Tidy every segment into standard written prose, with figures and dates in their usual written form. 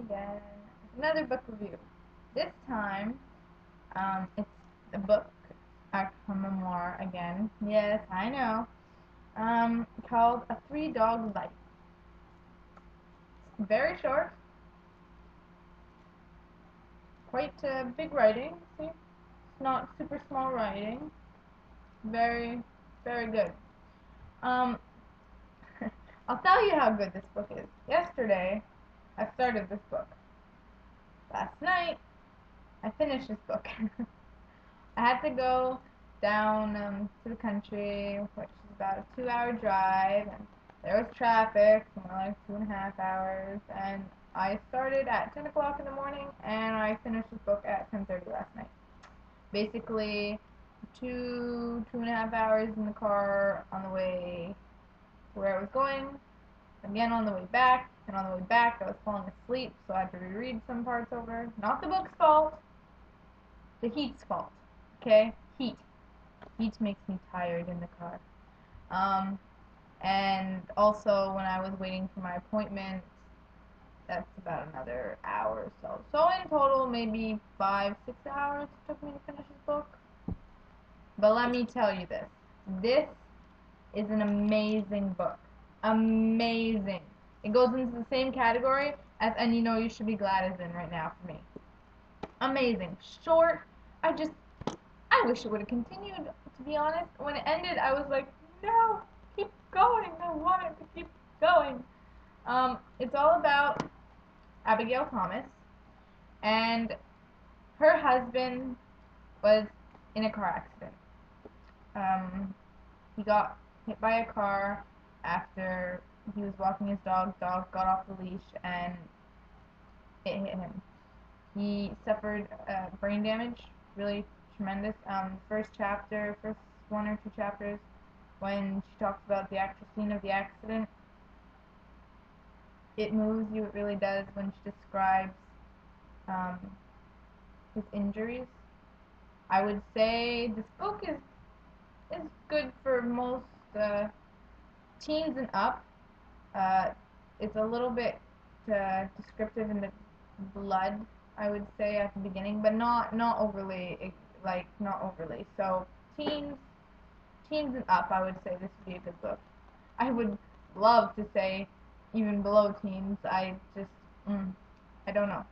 again. Another book review. This time, it's a book, a memoir again. Yes, I know. Called A Three Dog Life. Very short, quite big writing. See, it's not super small writing. Very, very good. Um, I'll tell you how good this book is. Yesterday, I started this book. Last night, I finished this book. I had to go down to the country, which is about a 2-hour drive, and there was traffic, more like 2.5 hours, and I started at 10 o'clock in the morning, and I finished this book at 10:30 last night. Basically, 2.5 hours in the car on the way to where I was going, again on the way back, and on the way back I was falling asleep, so I had to reread some parts over. Not the book's fault, the heat's fault. Okay? Heat. Heat makes me tired in the car. And also when I was waiting for my appointment, that's about another hour or so. So in total, maybe 5-6 hours it took me to finish this book. But let me tell you this. This is an amazing book. Amazing. It goes into the same category as And You Know You Should Be Glad is in right now for me. Amazing. Short. I wish it would have continued, to be honest. When it ended, I was like, no, keep going. I want it to keep going. It's all about Abigail Thomas, and her husband was in a car accident. He got hit by a car after he was walking his dog. Dog got off the leash and it hit him. He suffered brain damage, really tremendous. First one or two chapters, when she talks about the actual scene of the accident, it moves you. It really does when she describes um, his injuries. I would say this book is good for most teens and up. Uh, it's a little bit descriptive in the blood, I would say at the beginning, but not overly, not overly. So teens and up, I would say this would be a good book. I would love to say even below teens. I don't know.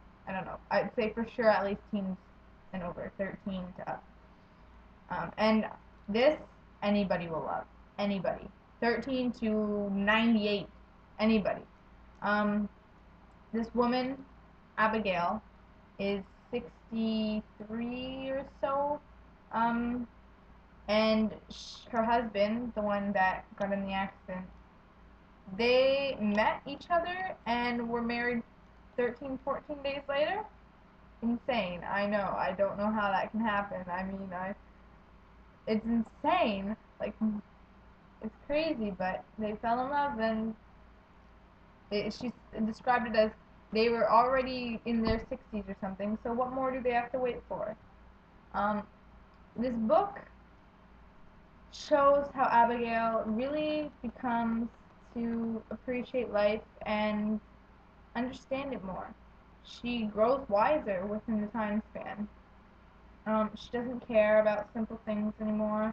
I'd say for sure at least teens and over, 13 to up. And this anybody will love. Anybody. 13 to 98. Anybody. This woman, Abigail, is 63 or so. And her husband, the one that got in the accident, they met each other and were married 13, 14 days later. Insane. I know. I don't know how that can happen. I mean, it's insane. Like, it's crazy, but they fell in love, and she described it as they were already in their 60s or something, so what more do they have to wait for? This book shows how Abigail really becomes to appreciate life and understand it more. She grows wiser within the time span. She doesn't care about simple things anymore.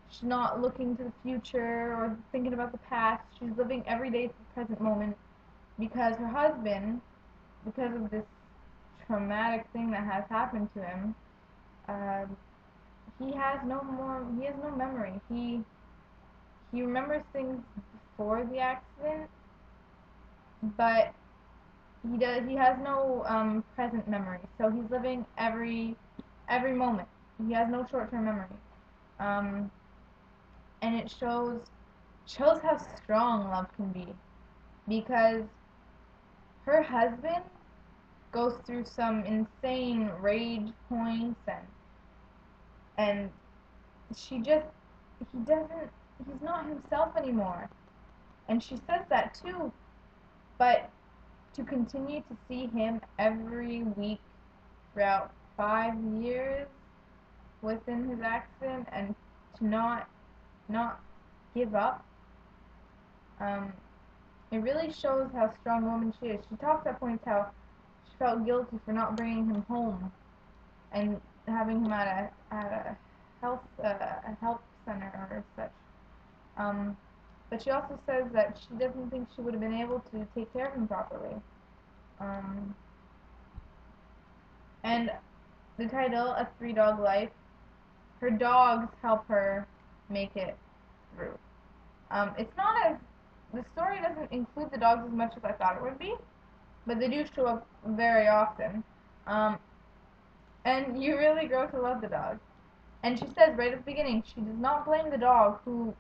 She's not looking to the future or thinking about the past. She's living every day to the present moment because her husband, because of this traumatic thing that has happened to him, uh, he has no memory. He remembers things before the accident, but he has no present memory. So he's living every moment. He has no short-term memory. Um, and it shows how strong love can be, because her husband goes through some insane rage points, and she just he doesn't he's not himself anymore, and she says that too. But to continue to see him every week throughout 5 years within his accident, and to not give up, it really shows how strong a woman she is. She talks at points how she felt guilty for not bringing him home and having him at a health center or such. But she also says that she doesn't think she would have been able to take care of him properly. Um, and the title, A Three Dog Life, her dogs help her make it through. It's not as the story doesn't include the dogs as much as I thought it would be, but they do show up very often. Um, and you really grow to love the dog. And she says right at the beginning she does not blame the dog who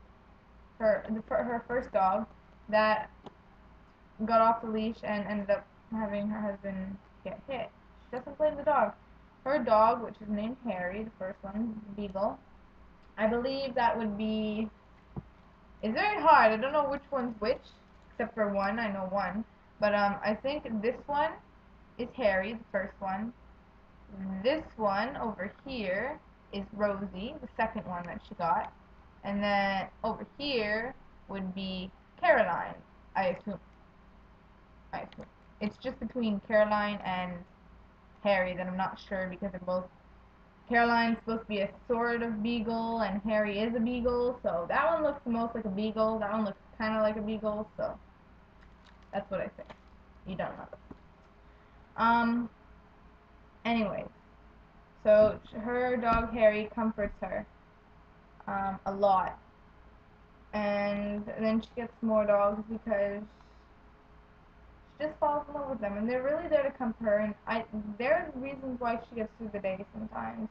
her first dog that got off the leash and ended up having her husband get hit. She doesn't blame the dog. Her dog, which is named Harry, the first one, Beagle. I believe that would be. It's very hard. I don't know which one's which, except for one. I know one, but I think this one is Harry, the first one. This one over here is Rosie, the second one that she got, and then over here would be Caroline. I assume. I assume. It's just between Caroline and Harry that I'm not sure because they're both. Caroline's supposed to be a sort of beagle, and Harry is a beagle, so that one looks the most like a beagle. That one looks kind of like a beagle, so that's what I think. You don't know. Um. Anyways, so her dog Harry comforts her a lot, and then she gets more dogs because she just falls in love with them, and they're really there to comfort her. And there are reasons why she gets through the day sometimes.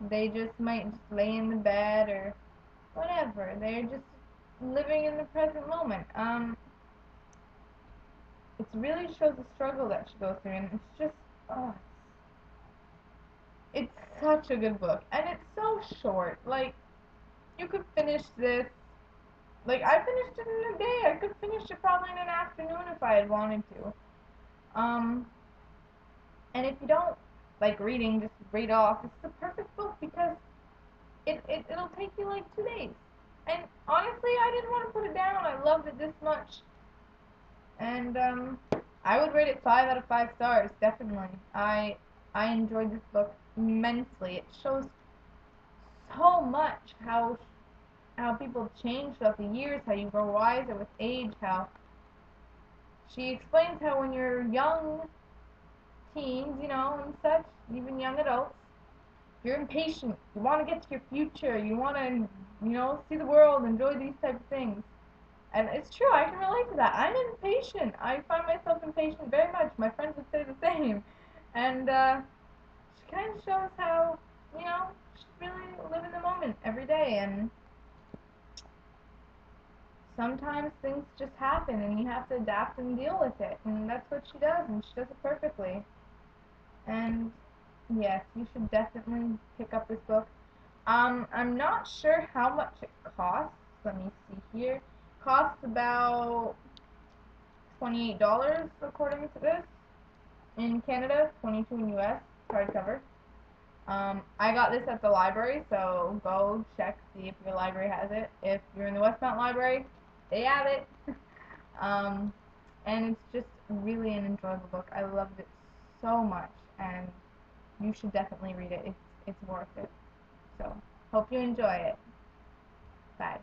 They just might just lay in the bed or whatever. They're just living in the present moment. It really shows the struggle that she goes through, and it's just, oh, it's such a good book, and it's so short. Like, you could finish this. Like, I finished it in a day. I could finish it probably in an afternoon if I had wanted to. Um, and if you don't like reading, just read off. It's the perfect book because it'll take you like 2 days. And honestly, I didn't want to put it down. I loved it this much. And I would rate it 5 out of 5 stars, definitely. I enjoyed this book immensely. It shows so much how people change throughout the years, how you grow wiser with age, how she explains how when you're young teens, and such, even young adults, you're impatient. You want to get to your future. You want to, see the world, enjoy these type of things. And it's true, I can relate to that. I'm impatient. I find myself impatient very much. My friends would say the same. And she kind of shows how, just really live in the moment every day. And sometimes things just happen and you have to adapt and deal with it. And that's what she does, and she does it perfectly. And yes, you should definitely pick up this book. I'm not sure how much it costs. Let me see here. Costs about $28 according to this. In Canada, 22 in US, hardcover. I got this at the library, so go check, see if your library has it. If you're in the Westmount Library, they have it. um, and it's just really an enjoyable book. I loved it so much, and you should definitely read it. It's worth it. So, hope you enjoy it. Bye.